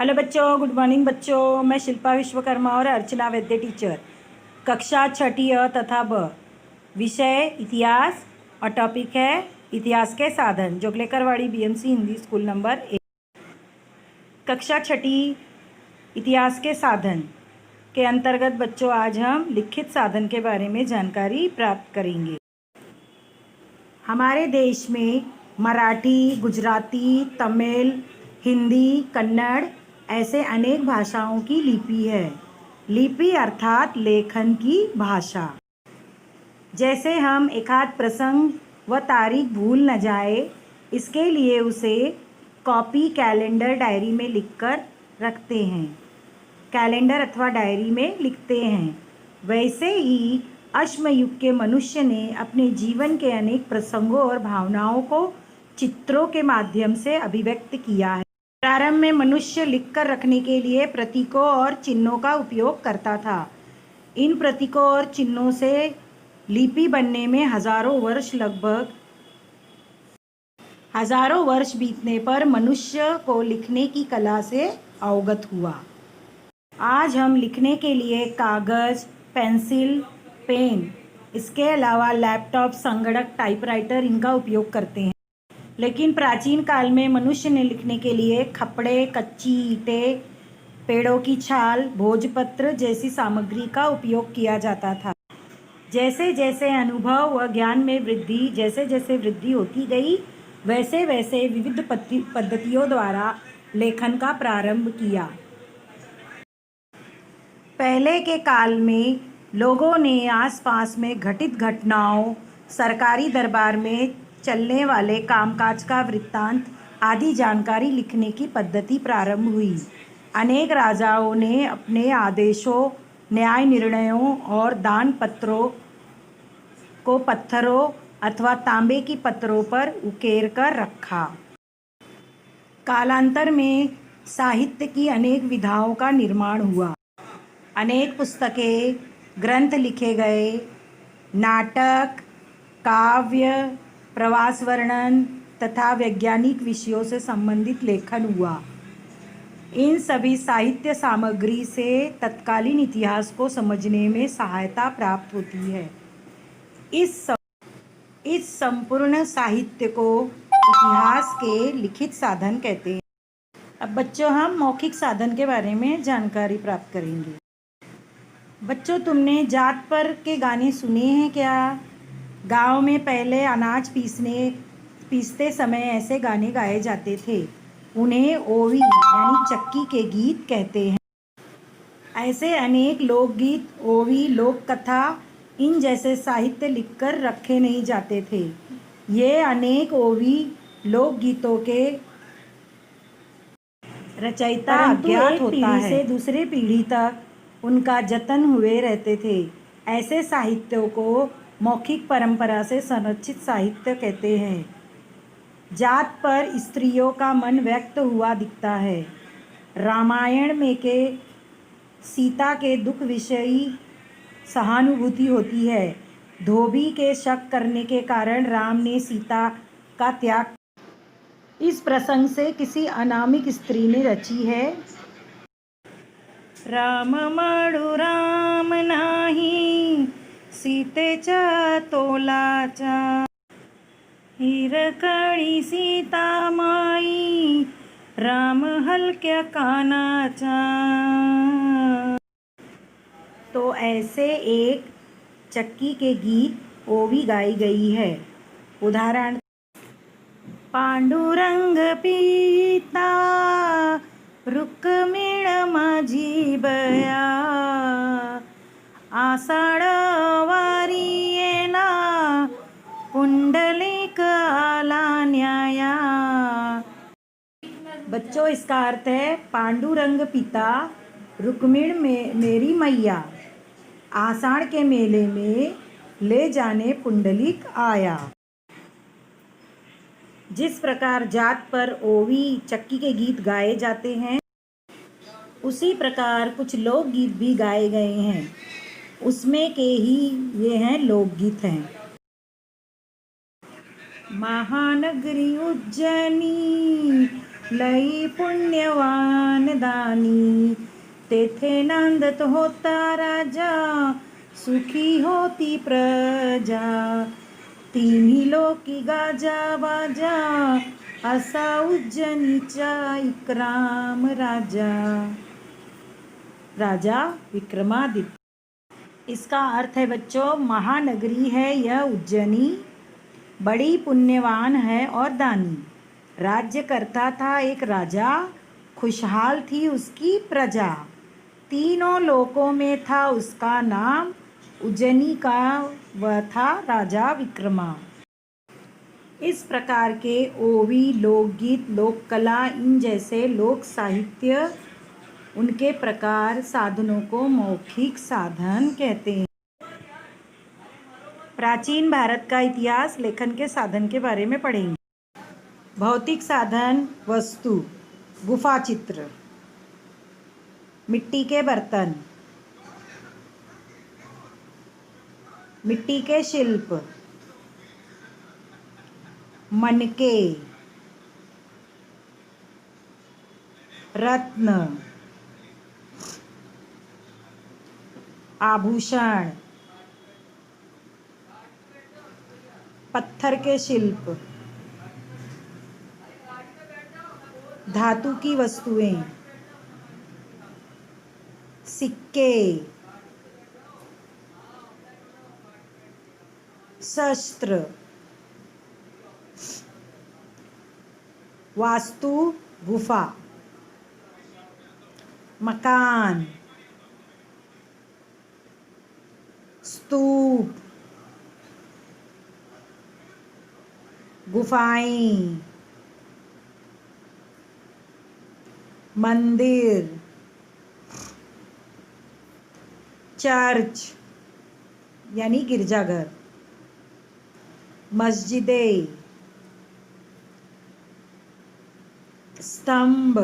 Hello बच्चों, good morning बच्चों। मैं शिल्पा विश्वकर्मा और अर्चना वैद्य टीचर, कक्षा छठी अ तथा ब, विषय इतिहास और टॉपिक है इतिहास के साधन, जोगलेकरवाड़ी बीएमसी हिंदी स्कूल नंबर 1। कक्षा छठी इतिहास के साधन के अंतर्गत बच्चों आज हम लिखित साधन के बारे में जानकारी प्राप्त करेंगे। हमारे देश में मराठी, गुजराती, तमिल, हिंदी, कन्नड़ ऐसे अनेक भाषाओं की लिपि है। लिपि अर्थात लेखन की भाषा। जैसे हम एकाध प्रसंग व तारीख भूल न जाए, इसके लिए उसे कॉपी, कैलेंडर, डायरी में लिखकर रखते हैं। कैलेंडर अथवा डायरी में लिखते हैं। वैसे ही अश्मयुग के मनुष्य ने अपने जीवन के अनेक प्रसंगों और भावनाओं को चित्रों के माध्यम से अभिव्यक्त किया है। प्रारंभ में मनुष्य लिखकर रखने के लिए प्रतीकों और चिन्हों का उपयोग करता था। इन प्रतीकों और चिन्हों से लिपि बनने में हजारों वर्ष बीतने पर मनुष्य को लिखने की कला से अवगत हुआ। आज हम लिखने के लिए कागज़, पेंसिल, पेन, इसके अलावा लैपटॉप, संगणक, टाइपराइटर इनका उपयोग करते हैं। लेकिन प्राचीन काल में मनुष्य ने लिखने के लिए खपड़े, कच्ची ईंटें, पेड़ों की छाल, भोजपत्र जैसी सामग्री का उपयोग किया जाता था। जैसे जैसे अनुभव व ज्ञान में वृद्धि होती गई, वैसे वैसे विविध पद्धतियों द्वारा लेखन का प्रारंभ किया। पहले के काल में लोगों ने आसपास में घटित घटनाओं, सरकारी दरबार में चलने वाले कामकाज का वृत्तांत आदि जानकारी लिखने की पद्धति प्रारंभ हुई। अनेक राजाओं ने अपने आदेशों, न्याय निर्णयों और दान पत्रों को पत्थरों अथवा तांबे की पत्रों पर उकेर कर रखा। कालांतर में साहित्य की अनेक विधाओं का निर्माण हुआ। अनेक पुस्तकें, ग्रंथ लिखे गए। नाटक, काव्य, प्रवास वर्णन तथा वैज्ञानिक विषयों से संबंधित लेखन हुआ। इन सभी साहित्य सामग्री से तत्कालीन इतिहास को समझने में सहायता प्राप्त होती है। इस संपूर्ण साहित्य को इतिहास के लिखित साधन कहते हैं। अब बच्चों, हम मौखिक साधन के बारे में जानकारी प्राप्त करेंगे। बच्चों, तुमने जात पर के गाने सुने हैं क्या? गांव में पहले अनाज पीसते समय ऐसे गाने गाए जाते थे। उन्हें ओवी यानी चक्की के गीत कहते हैं। ऐसे अनेक लोकगीत, ओवी, लोक कथा इन जैसे साहित्य लिखकर रखे नहीं जाते थे। ये अनेक ओवी लोकगीतों के रचयिता अज्ञात होता है, से दूसरे पीढ़ी तक उनका जतन हुए रहते थे। ऐसे साहित्यों को मौखिक परंपरा से संरक्षित साहित्य कहते हैं। जात पर स्त्रियों का मन व्यक्त हुआ दिखता है। रामायण में के सीता के दुख विषयी सहानुभूति होती है। धोबी के शक करने के कारण राम ने सीता का त्याग इस प्रसंग से किसी अनामिक स्त्री ने रची है। राम माळू राम नाही, सीतेच्या तोलाचा, हिरकणी सीता माई, राम हलक्या कानाचा। तो ऐसे एक चक्की के गीत ओवी गाई गई है। उदाहरण: पांडुरंग पिता, रुक्मिण माझी बया, आषाढ वारी येला, पुंडलिक आला न्याया। बच्चों, इसका अर्थ है पांडुरंग पिता, रुक्मिण मेरी मैया, आषाढ़ के मेले में ले जाने पुंडलिक आया। जिस प्रकार जात पर ओवी, चक्की के गीत गाए जाते हैं, उसी प्रकार कुछ लोकगीत भी गाए गए हैं। उसमें के ही ये हैं लोकगीत हैं। महानगरी उज्जैनी, लई पुण्यवान दानी, तेथे नांदत होता राजा, सुखी होती प्रजा, तिन्ही लोकी गाजा बाजा, असा उज्जैनीचा विक्रम राजा। राजा विक्रमादित्य। इसका अर्थ है बच्चों, महानगरी है यह उज्जैनी, बड़ी पुण्यवान है और दानी। राज्य करता था एक राजा, खुशहाल थी उसकी प्रजा, तीनों लोकों में था उसका नाम, उज्जैनी का वह था राजा विक्रमा। इस प्रकार के ओवी, लोकगीत, लोक कला, इन जैसे लोक साहित्य, उनके प्रकार, साधनों को मौखिक साधन कहते हैं। प्राचीन भारत का इतिहास लेखन के साधन के बारे में पढ़ेंगे। भौतिक साधन, वस्तु, गुफा चित्र, मिट्टी के बर्तन, मिट्टी के शिल्प, मनके, रत्न, आभूषण, पत्थर के शिल्प, धातु की वस्तुएं, सिक्के, शस्त्र, वास्तु, गुफा, मकान, स्तूप, गुफाएं, मंदिर, चर्च यानी गिरजाघर, मस्जिदें, स्तंभ।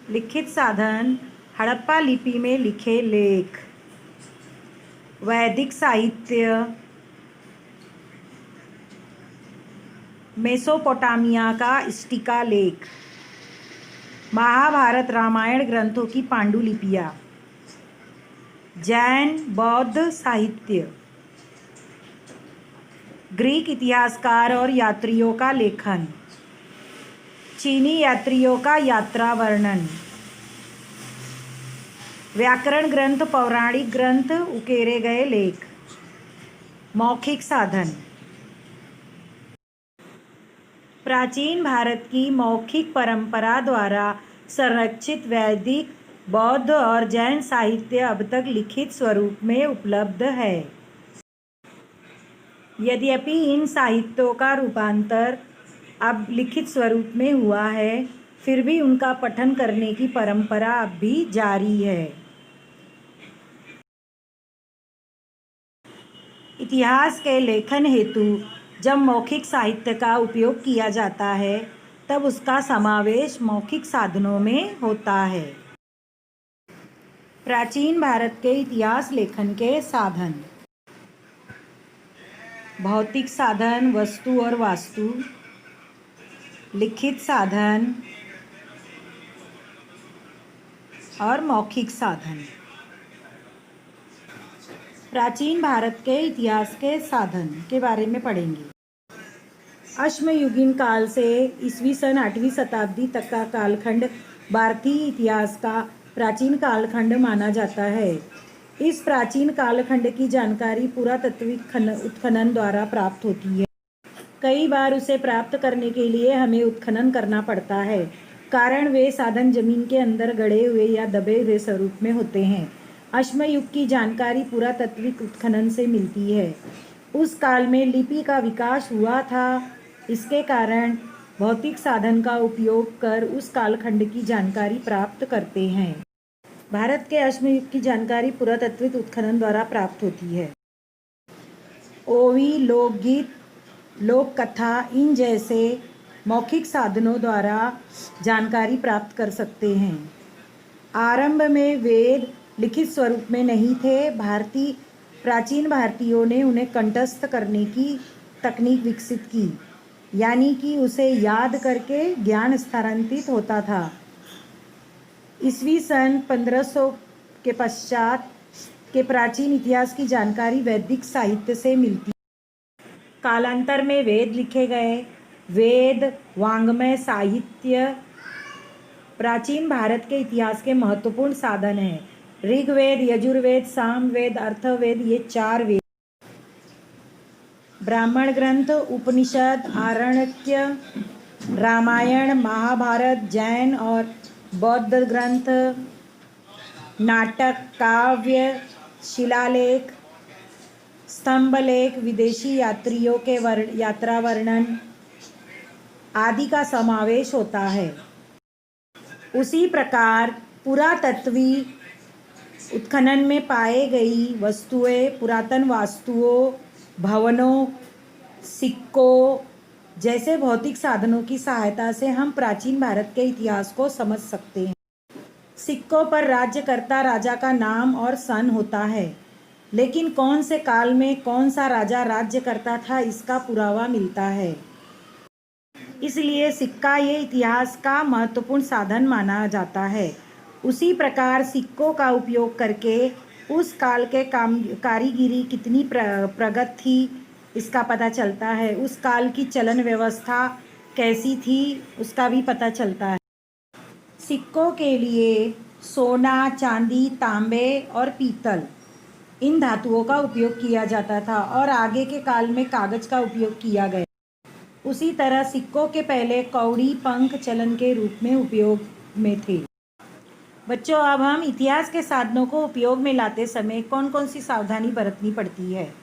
लिखित साधन, हड़प्पा लिपि में लिखे लेख, वैदिक साहित्य, मेसोपोटामिया का स्टिका लेख, महाभारत रामायण ग्रंथों की पांडुलिपियाँ, जैन बौद्ध साहित्य, ग्रीक इतिहासकार और यात्रियों का लेखन, चीनी यात्रियों का यात्रा वर्णन, व्याकरण ग्रंथ, पौराणिक ग्रंथ, उकेरे गए लेख। मौखिक साधन, प्राचीन भारत की मौखिक परंपरा द्वारा संरक्षित वैदिक, बौद्ध और जैन साहित्य अब तक लिखित स्वरूप में उपलब्ध है। यद्यपि इन साहित्यों का रूपांतर अब लिखित स्वरूप में हुआ है, फिर भी उनका पठन करने की परंपरा अब भी जारी है। इतिहास के लेखन हेतु जब मौखिक साहित्य का उपयोग किया जाता है, तब उसका समावेश मौखिक साधनों में होता है। प्राचीन भारत के इतिहास लेखन के साधन, भौतिक साधन, वस्तु और वास्तु, लिखित साधन और मौखिक साधन। प्राचीन भारत के इतिहास के साधन के बारे में पढ़ेंगे। अश्मयुगीन काल से ईस्वी सन 8वीं शताब्दी तक का कालखंड भारतीय इतिहास का प्राचीन कालखंड माना जाता है। इस प्राचीन कालखंड की जानकारी पुरातात्विक उत्खनन द्वारा प्राप्त होती है। कई बार उसे प्राप्त करने के लिए हमें उत्खनन करना पड़ता है, कारण वे साधन जमीन के अंदर गड़े हुए या दबे हुए स्वरूप में होते हैं। अश्मयुग की जानकारी पुरातात्विक उत्खनन से मिलती है। उस काल में लिपि का विकास हुआ था, इसके कारण भौतिक साधन का उपयोग कर उस कालखंड की जानकारी प्राप्त करते हैं। भारत के अश्मयुग की जानकारी पुरातात्विक उत्खनन द्वारा प्राप्त होती है। ओवी, लोकगीत, लोक कथा, इन जैसे मौखिक साधनों द्वारा जानकारी प्राप्त कर सकते हैं। आरंभ में वेद लिखित स्वरूप में नहीं थे। प्राचीन भारतीयों ने उन्हें कंठस्थ करने की तकनीक विकसित की। यानी कि उसे याद करके ज्ञान स्थानांतरित होता था। ईस्वी सन 1500 के पश्चात के प्राचीन इतिहास की जानकारी वैदिक साहित्य से मिलती है। कालांतर में वेद लिखे गए। वेद वांग्मय साहित्य प्राचीन भारत के इतिहास के महत्वपूर्ण साधन हैं। ऋग्वेद, यजुर्वेद, सामवेद, अथर्ववेद ये 4 वेद। ब्राह्मण ग्रंथ, उपनिषद, आरण्यक, रामायण, महाभारत, जैन और बौद्ध ग्रंथ, नाटक, काव्य, शिलालेख, स्तंभलेख, विदेशी यात्रियों के यात्रा वर्णन आदि का समावेश होता है। उसी प्रकार पुरातत्वीय उत्खनन में पाए गई वस्तुएं, पुरातन वास्तुओं, भवनों, सिक्कों जैसे भौतिक साधनों की सहायता से हम प्राचीन भारत के इतिहास को समझ सकते हैं। सिक्कों पर राज्यकर्ता राजा का नाम और सन होता है, लेकिन कौन से काल में कौन सा राजा राज्य करता था इसका पुरावा मिलता है। इसलिए सिक्का ये इतिहास का महत्वपूर्ण साधन माना जाता है। उसी प्रकार सिक्कों का उपयोग करके उस काल के कारीगिरी कितनी प्रगत थी इसका पता चलता है। उस काल की चलन व्यवस्था कैसी थी उसका भी पता चलता है। सिक्कों के लिए सोना, चांदी, तांबे और पीतल इन धातुओं का उपयोग किया जाता था और आगे के काल में कागज का उपयोग किया गया। उसी तरह सिक्कों के पहले कौड़ी, पंख चलन के रूप में उपयोग में थे। बच्चों, अब हम इतिहास के साधनों को उपयोग में लाते समय कौन कौन सी सावधानी बरतनी पड़ती है।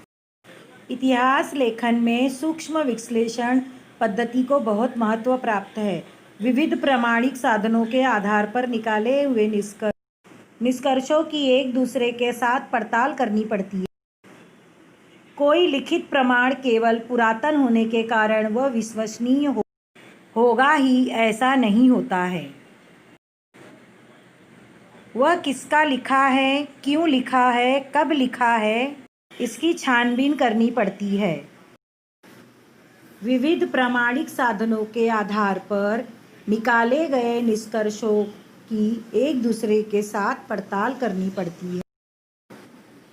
इतिहास लेखन में सूक्ष्म विश्लेषण पद्धति को बहुत महत्व प्राप्त है। विविध प्रामाणिक साधनों के आधार पर निकाले हुए निष्कर्षों की एक दूसरे के साथ पड़ताल करनी पड़ती है। कोई लिखित प्रमाण केवल पुरातन होने के कारण वह विश्वसनीय होगा ही ऐसा नहीं होता है। वह किसका लिखा है, क्यों लिखा है, कब लिखा है, इसकी छानबीन करनी पड़ती है। विविध प्रामाणिक साधनों के आधार पर निकाले गए निष्कर्षों की एक दूसरे के साथ पड़ताल करनी पड़ती है।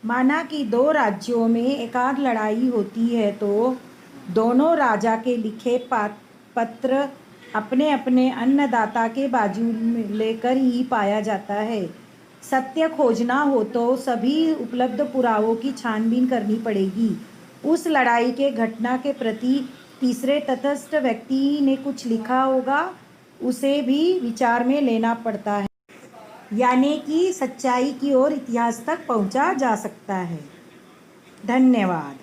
माना कि 2 राज्यों में एकांत लड़ाई होती है तो दोनों राजा के लिखे पत्र अपने अपने अन्नदाता के बाजू लेकर ही पाया जाता है। सत्य खोजना हो तो सभी उपलब्ध पुरावों की छानबीन करनी पड़ेगी। उस लड़ाई के घटना के प्रति तीसरे तटस्थ व्यक्ति ने कुछ लिखा होगा, उसे भी विचार में लेना पड़ता है, यानी कि सच्चाई की ओर इतिहास तक पहुंचा जा सकता है। धन्यवाद।